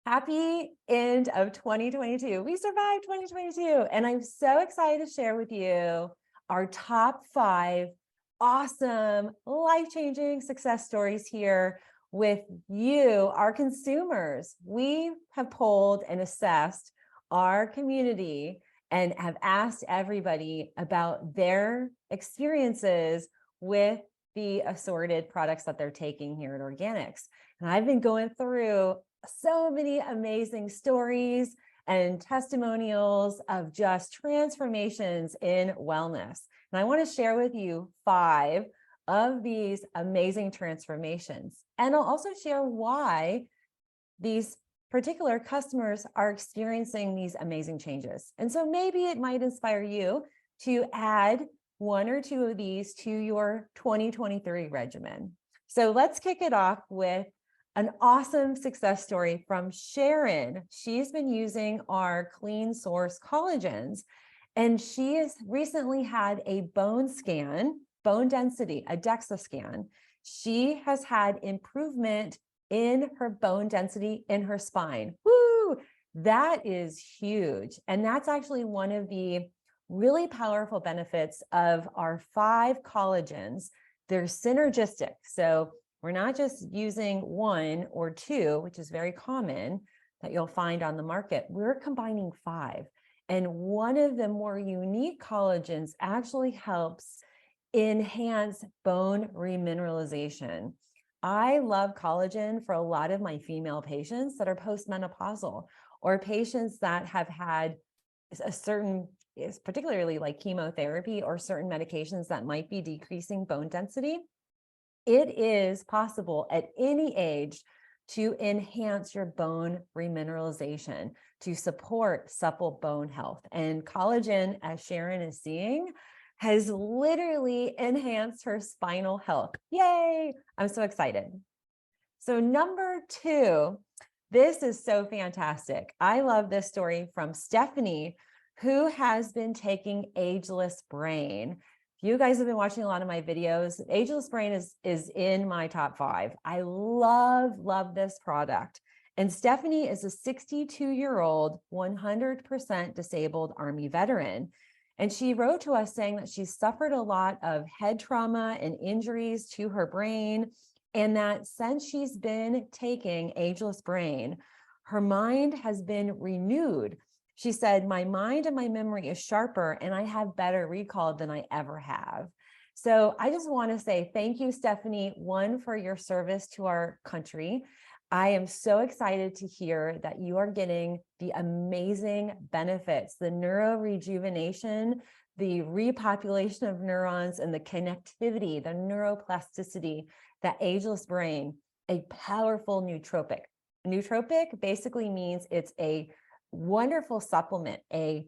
Happy end of 2022. We survived 2022. And I'm so excited to share with you our top 5 awesome, life-changing success stories here with you, our consumers. We have polled and assessed our community and have asked everybody about their experiences with the assorted products that they're taking here at Organixx. And I've been going through so many amazing stories and testimonials of just transformations in wellness. And I want to share with you 5 of these amazing transformations. And I'll also share why these particular customers are experiencing these amazing changes. And so maybe it might inspire you to add 1 or 2 of these to your 2023 regimen. So let's kick it off with an awesome success story from Sharon. She's been using our clean source collagens, and she has recently had a bone scan, bone density, a DEXA scan. She has had improvement in her bone density in her spine. Woo! That is huge. And that's actually one of the really powerful benefits of our 5 collagens. They're synergistic. So we're not just using 1 or 2, which is very common that you'll find on the market. We're combining 5. And one of the more unique collagens actually helps enhance bone remineralization. I love collagen for a lot of my female patients that are postmenopausal or patients that have had a certain, particularly like chemotherapy or certain medications that might be decreasing bone density. It is possible at any age to enhance your bone remineralization, to support supple bone health. And collagen, as Sharon is seeing, has literally enhanced her spinal health. Yay! I'm so excited. So number 2, this is so fantastic. I love this story from Stephanie, who has been taking Ageless Brain. You guys have been watching a lot of my videos. Ageless Brain is in my top 5. I love this product. And Stephanie is a 62-year-old, 100% disabled Army veteran. And she wrote to us saying that she suffered a lot of head trauma and injuries to her brain. And that since she's been taking Ageless Brain, her mind has been renewed. She said, my mind and my memory is sharper and I have better recall than I ever have. So I just want to say thank you, Stephanie, 1, for your service to our country. I am so excited to hear that you are getting the amazing benefits, the neurorejuvenation, the repopulation of neurons, and the connectivity, the neuroplasticity that Ageless Brain, a powerful nootropic. Nootropic basically means it's a wonderful supplement, a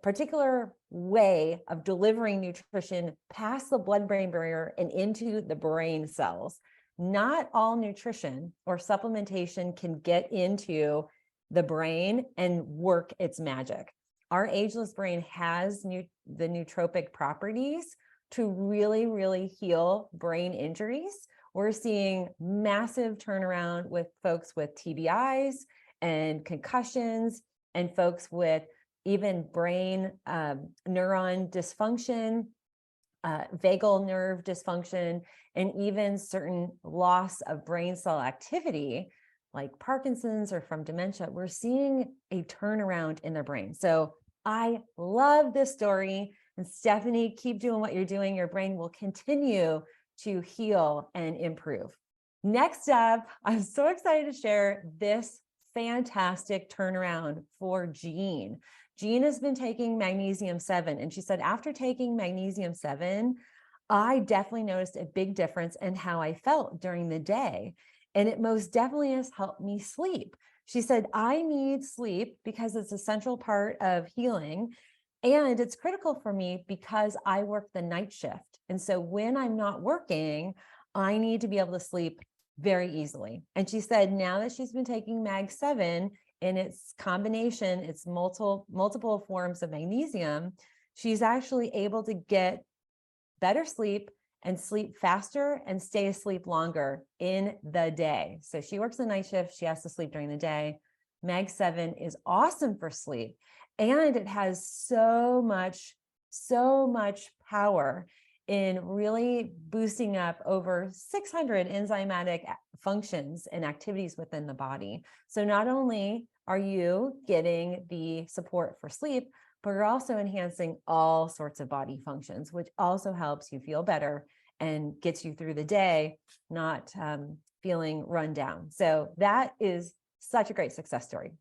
particular way of delivering nutrition past the blood-brain barrier and into the brain cells. Not all nutrition or supplementation can get into the brain and work its magic. Our Ageless Brain has the nootropic properties to really heal brain injuries. We're seeing massive turnaround with folks with TBIs and concussions, and folks with even brain neuron dysfunction, vagal nerve dysfunction, and even certain loss of brain cell activity, like Parkinson's or from dementia. We're seeing a turnaround in their brain. So I love this story. And Stephanie, keep doing what you're doing. Your brain will continue to heal and improve. Next up, I'm so excited to share this fantastic turnaround for Jean. Jean has been taking magnesium 7, and she said, after taking magnesium 7, I definitely noticed a big difference in how I felt during the day. And it most definitely has helped me sleep. She said, I need sleep because it's a central part of healing. And it's critical for me because I work the night shift. And so when I'm not working, I need to be able to sleep very easily. And she said, now that she's been taking Mag 7 in its combination, it's multiple forms of magnesium, she's actually able to get better sleep and sleep faster and stay asleep longer in the day. So she works the night shift. She has to sleep during the day. Mag 7 is awesome for sleep. And it has so much power in really boosting up over 600 enzymatic functions and activities within the body. So not only are you getting the support for sleep, but you're also enhancing all sorts of body functions, which also helps you feel better and gets you through the day, not feeling run down. So that is such a great success story.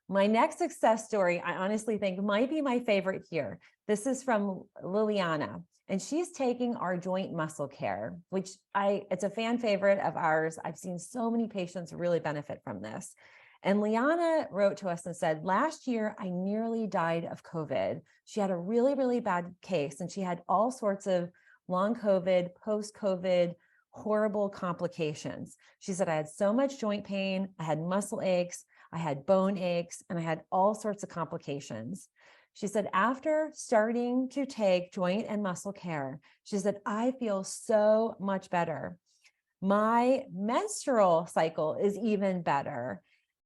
My next success story, I honestly think might be my favorite here. This is from Liliana, and she's taking our joint muscle care, which it's a fan favorite of ours. I've seen so many patients really benefit from this. And Liana wrote to us and said, last year, I nearly died of COVID. She had a really, really bad case, and she had all sorts of long COVID, post-COVID, horrible complications. She said, I had so much joint pain, I had muscle aches, I had bone aches, and I had all sorts of complications. She said, after starting to take joint and muscle care, she said, I feel so much better. My menstrual cycle is even better.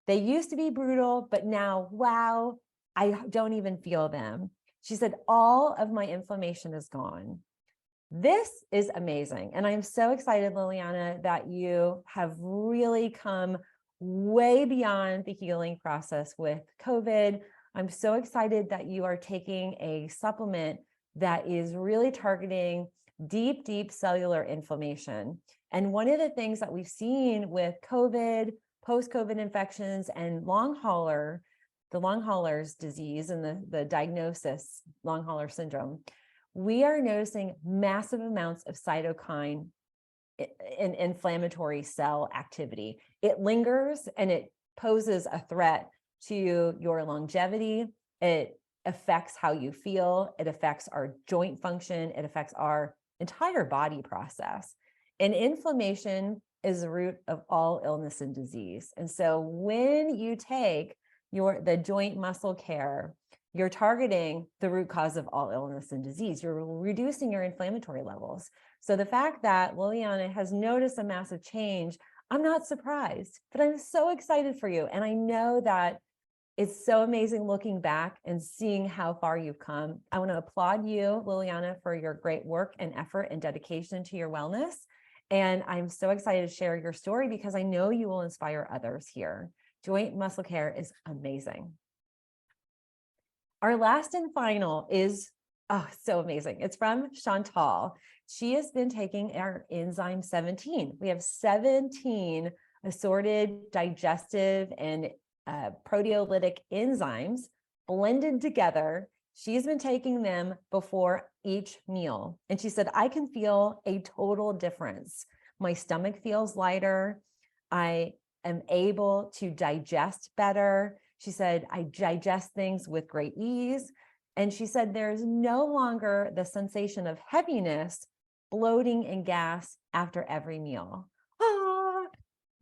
They used to be brutal, but now, wow, I don't even feel them. She said, all of my inflammation is gone. This is amazing. And I'm so excited, Liliana, that you have really come way beyond the healing process with COVID. I'm so excited that you are taking a supplement that is really targeting deep, deep cellular inflammation. And one of the things that we've seen with COVID, post-COVID infections, and the long haulers disease and the diagnosis, long hauler syndrome, we are noticing massive amounts of cytokine in inflammatory cell activity. It lingers and it poses a threat to your longevity. It affects how you feel. It affects our joint function. It affects our entire body process. And inflammation is the root of all illness and disease. And so when you take the joint muscle care, you're targeting the root cause of all illness and disease. You're reducing your inflammatory levels. So the fact that Liliana has noticed a massive change, I'm not surprised, but I'm so excited for you. And I know that it's so amazing looking back and seeing how far you've come. I want to applaud you, Liliana, for your great work and effort and dedication to your wellness. And I'm so excited to share your story because I know you will inspire others here. Joint muscle care is amazing. Our last and final is, so amazing. It's from Chantal. She has been taking our enzyme 17. We have 17 assorted digestive and proteolytic enzymes blended together. She's been taking them before each meal. And she said, I can feel a total difference. My stomach feels lighter. I am able to digest better. She said, I digest things with great ease. And she said, there's no longer the sensation of heaviness, bloating, and gas after every meal.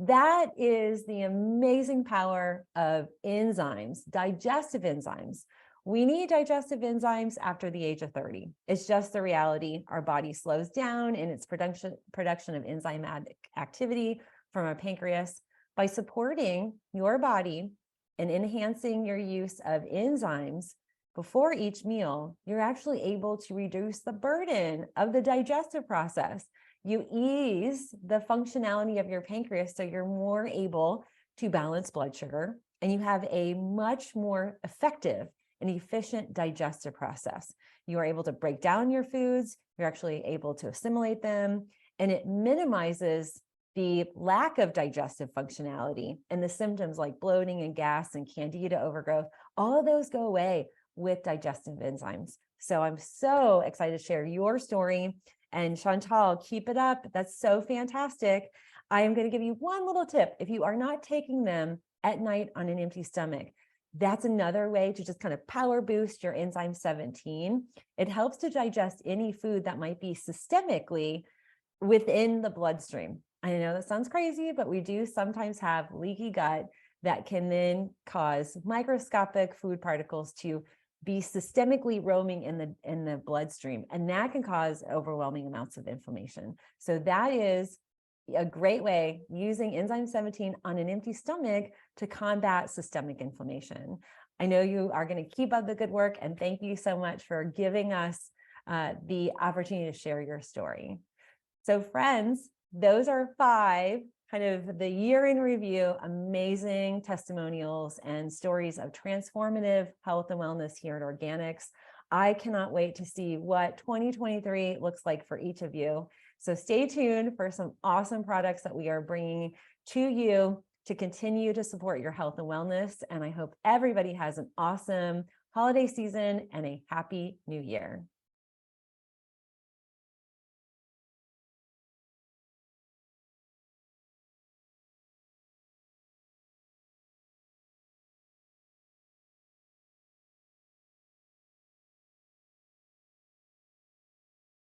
That is the amazing power of enzymes, digestive enzymes. We need digestive enzymes after the age of 30. It's just the reality. Our body slows down in its production of enzymatic activity from our pancreas. By supporting your body and enhancing your use of enzymes before each meal, you're actually able to reduce the burden of the digestive process. You ease the functionality of your pancreas so you're more able to balance blood sugar, and you have a much more effective and efficient digestive process. You are able to break down your foods, you're actually able to assimilate them, and it minimizes the lack of digestive functionality and the symptoms like bloating and gas and candida overgrowth. All of those go away with digestive enzymes. So I'm so excited to share your story. And Chantal, keep it up. That's so fantastic. I am going to give you one little tip. If you are not taking them at night on an empty stomach, that's another way to just kind of power boost your enzyme 17. It helps to digest any food that might be systemically within the bloodstream. I know that sounds crazy, but we do sometimes have leaky gut that can then cause microscopic food particles to be systemically roaming in the bloodstream, and that can cause overwhelming amounts of inflammation. So that is a great way, using enzyme 17 on an empty stomach to combat systemic inflammation. I know you are going to keep up the good work, and thank you so much for giving us the opportunity to share your story. So friends, those are 5 kind of the year in review, amazing testimonials and stories of transformative health and wellness here at Organixx. I cannot wait to see what 2023 looks like for each of you. So stay tuned for some awesome products that we are bringing to you to continue to support your health and wellness. And I hope everybody has an awesome holiday season and a happy new year.